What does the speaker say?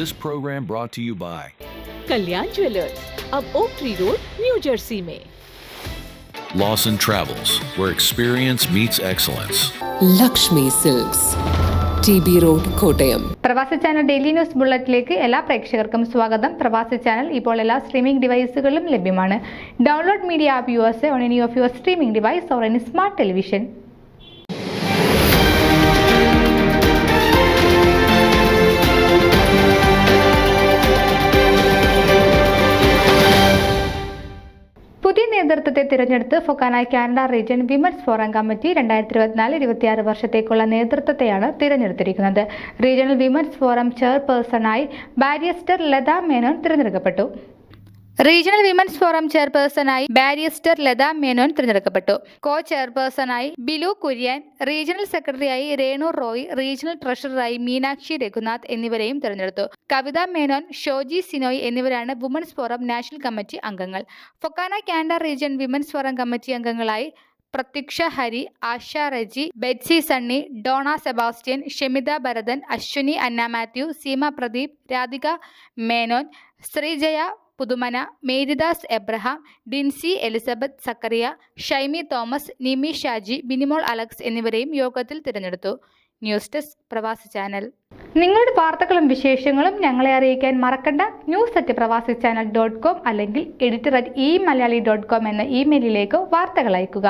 This program brought to you by Kalyan jewellers, अब oak tree road, New Jersey में। Lawson Travels, where experience meets excellence. Lakshmi silks, TB road, Kottayam. Pravasi channel daily news ബുള്ളറ്റിലേക്ക് എല്ലാ പ്രേക്ഷകർക്കും സ്വാഗതം. പ്രവാസി channel ഇപ്പോൾ എല്ലാ streaming ഡിവൈസുകളിലും ലഭ്യമാണ്. Download media app US on any of your streaming device or any smart television. പുതിയ നേതൃത്വത്തെ തിരഞ്ഞെടുത്ത് Fokana Canada region women's forum committee 2024-26 വർഷത്തേക്കുള്ള നേതൃത്വത്തെയാണ് തിരഞ്ഞെടുത്തിരിക്കുന്നത്. റീജിയണൽ വിമൻസ് ഫോറം ചെയർപേഴ്സണായി ബാരിസ്റ്റർ ലത മേനോൻ തിരഞ്ഞെടുക്കപ്പെട്ടു. കോ ചെയർപേഴ്സണായി ബിലു കുര്യൻ, റീജിയണൽ സെക്രട്ടറിയായി രേണു റോയ്, റീജിയണൽ ട്രഷററായി മീനാക്ഷി രഘുനാഥ് എന്നിവരെയും തിരഞ്ഞെടുത്തു. കവിത മേനോൻ, ഷോജി സിനോയ് എന്നിവരാണ് വുമൻസ് ഫോറം നാഷണൽ കമ്മിറ്റി അംഗങ്ങൾ. Fokana Canada region women's forum committee അംഗങ്ങളായി Prathyaksha Hari, Asha Reji, Betsy Sunny, Donna Sebastian, Shemitha Bharathan, Ashwini Anna Mathew, Seema Pradeep, Radhika Menon, Sreejaya Puthumana, Maridas Abraham, Dincy Elizabeth Zachariah, Shaimy Thomas, Nimi Shaji, Binimol Alex എന്നിവരെയും യോഗത്തിൽ തിരഞ്ഞെടുത്തു. News desk Pravasi channel. നിങ്ങളുടെ വാർത്തകളും വിശേഷങ്ങളും ഞങ്ങളെ അറിയിക്കാൻ മറക്കണ്ട. news@pravasichannel.com അല്ലെങ്കിൽ editor@eMalayali.com എന്ന ഇമെയിലിലേക്ക് വാർത്തകൾ അയക്കുക.